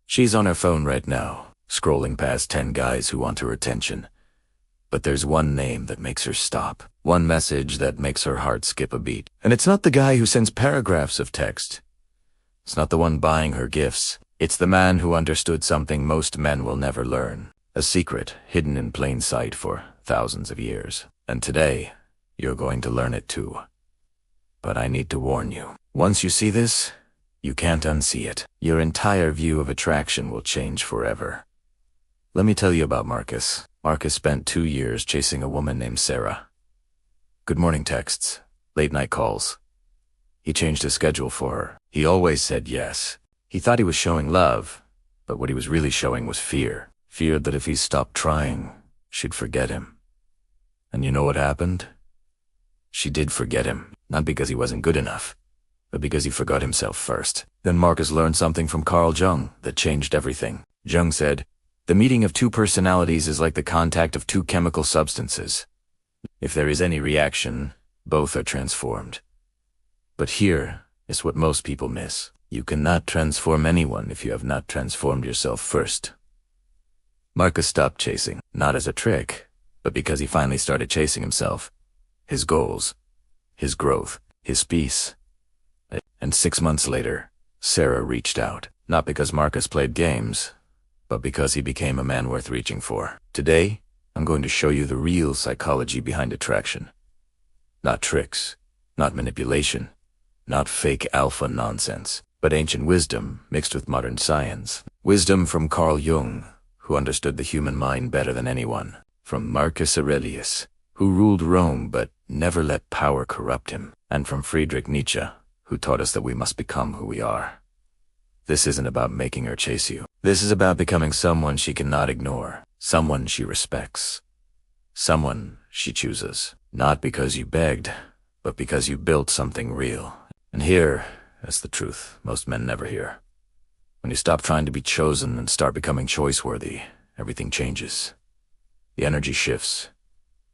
She's on her phone right now, scrolling past 10 guys who want her attention. But there's one name that makes her stop. One message that makes her heart skip a beat. And it's not the guy who sends paragraphs of text. It's not the one buying her gifts. It's the man who understood something most men will never learn. A secret hidden in plain sight for thousands of years. And today, you're going to learn it too. But I need to warn you. Once you see this, you can't unsee it. Your entire view of attraction will change forever. Let me tell you about Marcus. Marcus spent 2 years chasing a woman named Sarah. Good morning texts, late night calls. He changed his schedule for her. He always said yes. He thought he was showing love, but what he was really showing was fear. Feared that if he stopped trying, she'd forget him. And you know what happened? She did forget him, not because he wasn't good enough, but because he forgot himself first. Then Marcus learned something from Carl Jung that changed everything. Jung said, "The meeting of two personalities is like the contact of two chemical substances. If there is any reaction, both are transformed." But here is what most people miss. You cannot transform anyone if you have not transformed yourself first. Marcus stopped chasing, not as a trick, but because he finally started chasing himself. His goals, his growth, his peace. And 6 months later, Sarah reached out, not because Marcus played games, but because he became a man worth reaching for. Today, I'm going to show you the real psychology behind attraction. Not tricks, not manipulation, not fake alpha nonsense, but ancient wisdom mixed with modern science. Wisdom from Carl Jung, who understood the human mind better than anyone. From Marcus Aurelius, who ruled Rome but never let power corrupt him. And from Friedrich Nietzsche, who taught us that we must become who we are. This isn't about making her chase you. This is about becoming someone she cannot ignore, someone she respects, someone she chooses. Not because you begged, but because you built something real. And here is the truth most men never hear. When you stop trying to be chosen and start becoming choice-worthy, everything changes. The energy shifts,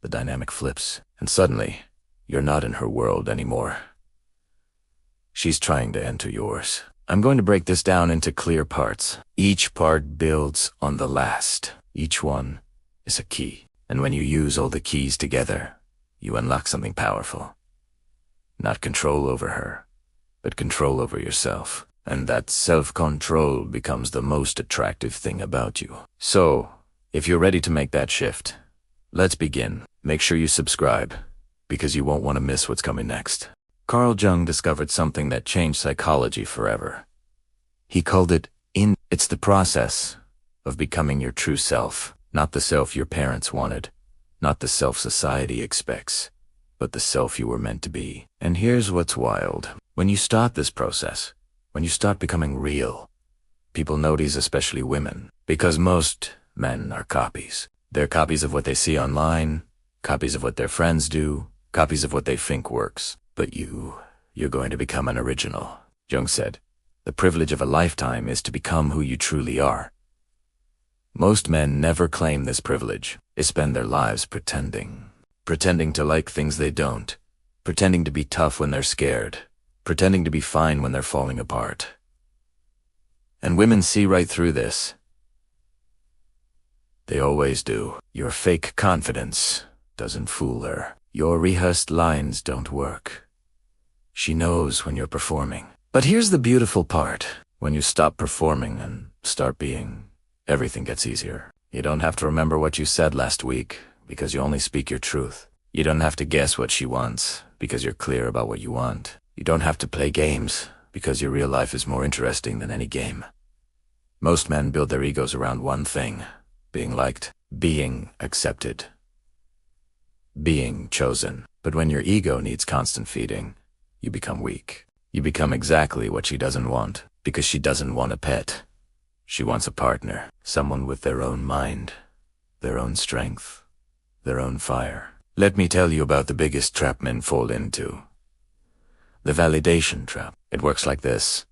the dynamic flips, and suddenly, you're not in her world anymore. She's trying to enter yours. I'm going to break this down into clear parts. Each part builds on the last. Each one is a key. And when you use all the keys together, you unlock something powerful. Not control over her, but control over yourself. And that self-control becomes the most attractive thing about you. So, if you're ready to make that shift, let's begin. Make sure you subscribe, because you won't want to miss what's coming next. Carl Jung discovered something that changed psychology forever. He called it It's the process of becoming your true self, not the self your parents wanted, not the self society expects, but the self you were meant to be. And here's what's wild. When you start this process, when you start becoming real, people notice, especially women, because most men are copies. They're copies of what they see online, copies of what their friends do, copies of what they think works. But you're going to become an original. Jung said, the privilege of a lifetime is to become who you truly are. Most men never claim this privilege. They spend their lives pretending to like things they don't, pretending to be tough when they're scared, pretending to be fine when they're falling apart. And women see right through this. They always do. Your fake confidence doesn't fool her. Your rehearsed lines don't work. She knows when you're performing. But here's the beautiful part. When you stop performing and start being, everything gets easier. You don't have to remember what you said last week, because you only speak your truth. You don't have to guess what she wants, because you're clear about what you want. You don't have to play games, because your real life is more interesting than any game. Most men build their egos around one thing: being liked, being accepted, being chosen. But when your ego needs constant feeding, you become weak. You become exactly what she doesn't want, because she doesn't want a pet. She wants a partner, someone with their own mind, their own strength, their own fire. Let me tell you about the biggest trap men fall into. The validation trap. It works like this.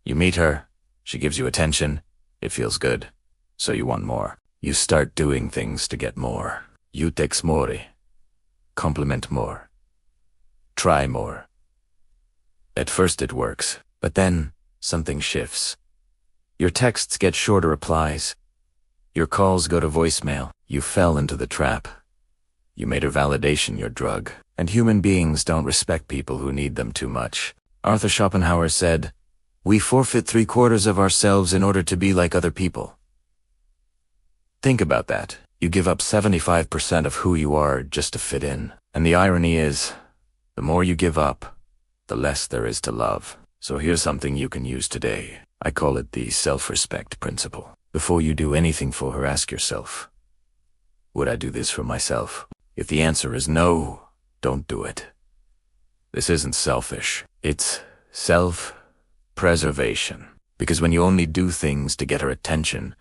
You meet her, she gives you attention, it feels good, so you want more. You start doing things to get more. Utex more. Compliment more. Try more. At first it works, but then something shifts. Your texts get shorter replies. Your calls go to voicemail. You fell into the trap. You made her validation your drug. And human beings don't respect people who need them too much. Arthur Schopenhauer said, "We forfeit 3/4 of ourselves in order to be like other people." Think about that. You give up 75% of who you are just to fit in. And the irony is, the more you give up, the less there is to love. So here's something you can use today. I call it the self-respect principle. Before you do anything for her, ask yourself, would I do this for myself? If the answer is no, don't do it. This isn't selfish. It's self-preservation. Because when you only do things to get her attention,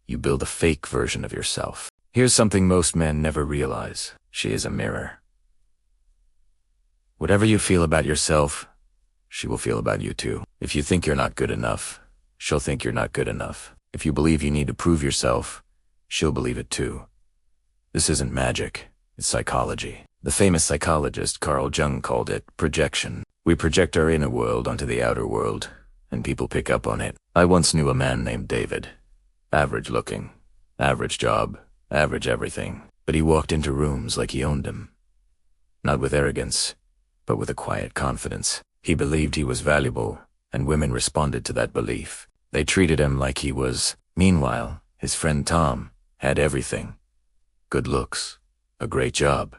you build a fake version of yourself. Here's something most men never realize. She is a mirror. Whatever you feel about yourself, she will feel about you too. If you think you're not good enough, she'll think you're not good enough. If you believe you need to prove yourself, she'll believe it too. This isn't magic, it's psychology. The famous psychologist Carl Jung called it projection. We project our inner world onto the outer world, and people pick up on it. I once knew a man named David. Average looking, average job, average everything. But he walked into rooms like he owned them. Not with arrogance, but with a quiet confidence. He believed he was valuable, and women responded to that belief. They treated him like he was. Meanwhile, his friend Tom had everything. Good looks, a great job,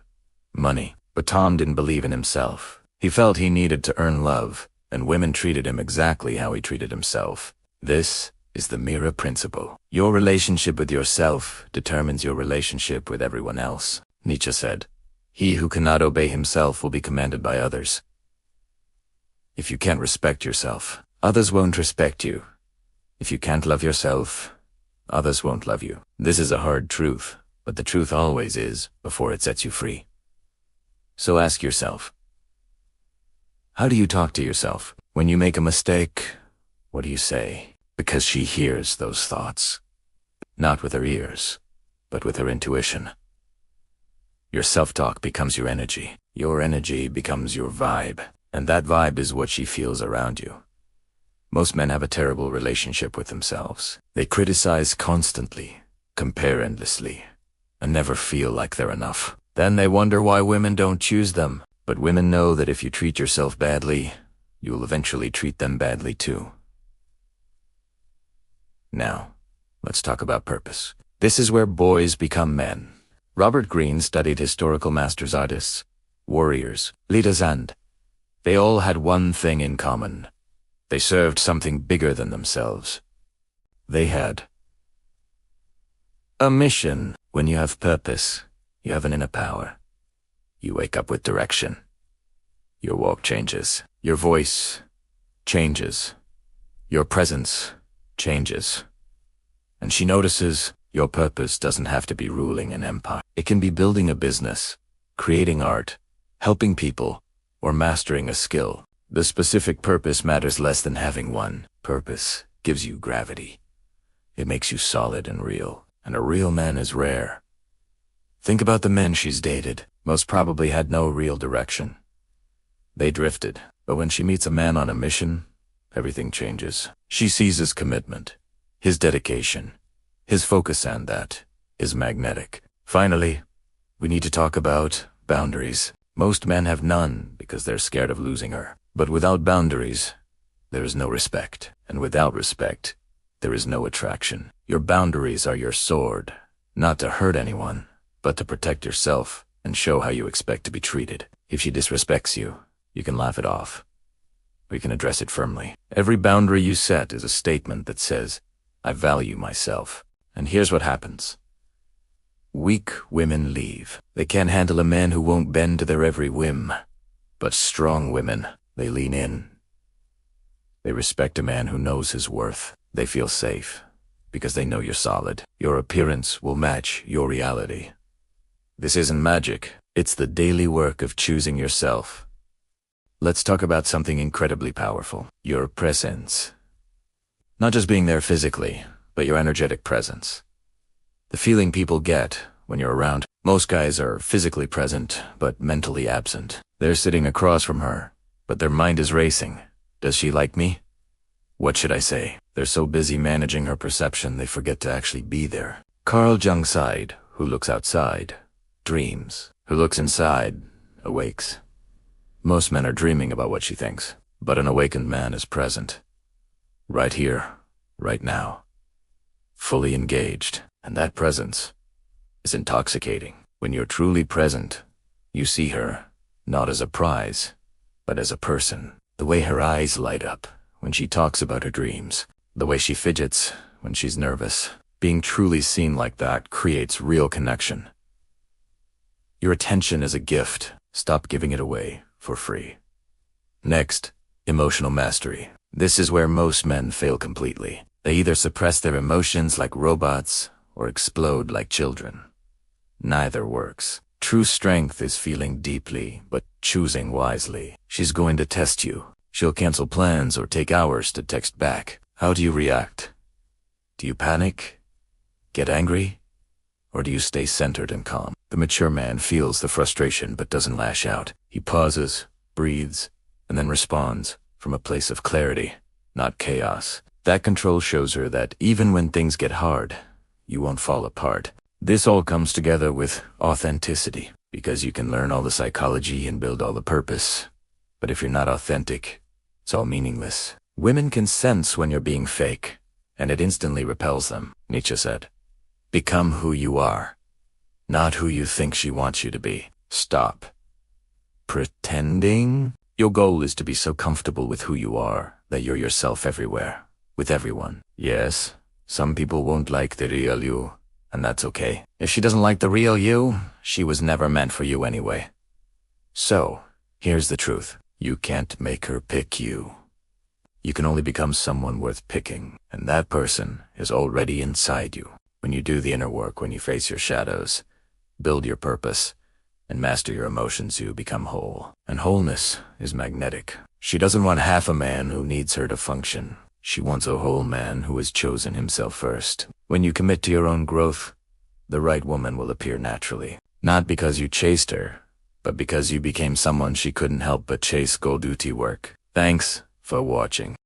money. But Tom didn't believe in himself. He felt he needed to earn love, and women treated him exactly how he treated himself. This is the mirror principle. Your relationship with yourself determines your relationship with everyone else. Nietzsche said, "He who cannot obey himself will be commanded by others." If you can't respect yourself, others won't respect you. If you can't love yourself, others won't love you. This is a hard truth, but the truth always is before it sets you free. So ask yourself, how do you talk to yourself? When you make a mistake, what do you say? Because she hears those thoughts, not with her ears, but with her intuition. Your self-talk becomes your energy. Your energy becomes your vibe, and that vibe is what she feels around you. Most men have a terrible relationship with themselves. They criticize constantly, compare endlessly, and never feel like they're enough. Then they wonder why women don't choose them. But women know that if you treat yourself badly, you'll eventually treat them badly too. Now, let's talk about purpose. This is where boys become men. Robert Greene studied historical masters artists, warriors, leaders, and they all had one thing in common. They served something bigger than themselves. They had a mission. When you have purpose, you have an inner power. You wake up with direction. Your walk changes. Your voice changes. Your presence changes. And she notices your purpose doesn't have to be ruling an empire. It can be building a business, creating art, helping people, or mastering a skill. The specific purpose matters less than having one. Purpose gives you gravity. It makes you solid and real. And a real man is rare. Think about the men she's dated. Most probably had no real direction. They drifted. But when she meets a man on a mission, everything changes. She sees his commitment, his dedication, his focus, and that is magnetic. Finally, we need to talk about boundaries. Most men have none because they're scared of losing her. But without boundaries, there is no respect. And without respect, there is no attraction. Your boundaries are your sword, not to hurt anyone, but to protect yourself and show how you expect to be treated. If she disrespects you, you can laugh it off. Or you can address it firmly. Every boundary you set is a statement that says, I value myself. And here's what happens. Weak women leave. They can't handle a man who won't bend to their every whim. But strong women, they lean in. They respect a man who knows his worth. They feel safe because they know you're solid. Your appearance will match your reality. This isn't magic. It's the daily work of choosing yourself. Let's talk about something incredibly powerful. Your presence. Not just being there physically, but your energetic presence. The feeling people get when you're around. Most guys are physically present, but mentally absent. They're sitting across from her, but their mind is racing. Does she like me? What should I say? They're so busy managing her perception they forget to actually be there. Carl Jung sighed, who looks outside, dreams. Who looks inside, awakes. Most men are dreaming about what she thinks, but an awakened man is present. Right here, right now. Fully engaged, and that presence is intoxicating. When you're truly present, you see her, not as a prize, but as a person. The way her eyes light up when she talks about her dreams, the way she fidgets when she's nervous. Being truly seen like that creates real connection. Your attention is a gift. Stop giving it away for free. Next, emotional mastery. This is where most men fail completely. They either suppress their emotions like robots or explode like children. Neither works. True strength is feeling deeply, but choosing wisely. She's going to test you. She'll cancel plans or take hours to text back. How do you react? Do you panic? Get angry? Or do you stay centered and calm? The mature man feels the frustration but doesn't lash out. He pauses, breathes, and then responds from a place of clarity, not chaos. That control shows her that even when things get hard, you won't fall apart. This all comes together with authenticity, because you can learn all the psychology and build all the purpose. But if you're not authentic, it's all meaningless. Women can sense when you're being fake, and it instantly repels them, Nietzsche said. Become who you are, not who you think she wants you to be. Stop pretending. Your goal is to be so comfortable with who you are that you're yourself everywhere, with everyone. Yes, some people won't like the real you, and that's okay. If she doesn't like the real you, she was never meant for you anyway. So, here's the truth. You can't make her pick you. You can only become someone worth picking, and that person is already inside you. When you do the inner work, when you face your shadows, build your purpose, and master your emotions, you become whole. And wholeness is magnetic. She doesn't want half a man who needs her to function. She wants a whole man who has chosen himself first. When you commit to your own growth, the right woman will appear naturally. Not because you chased her, but because you became someone she couldn't help but chase. Go do work. Thanks for watching.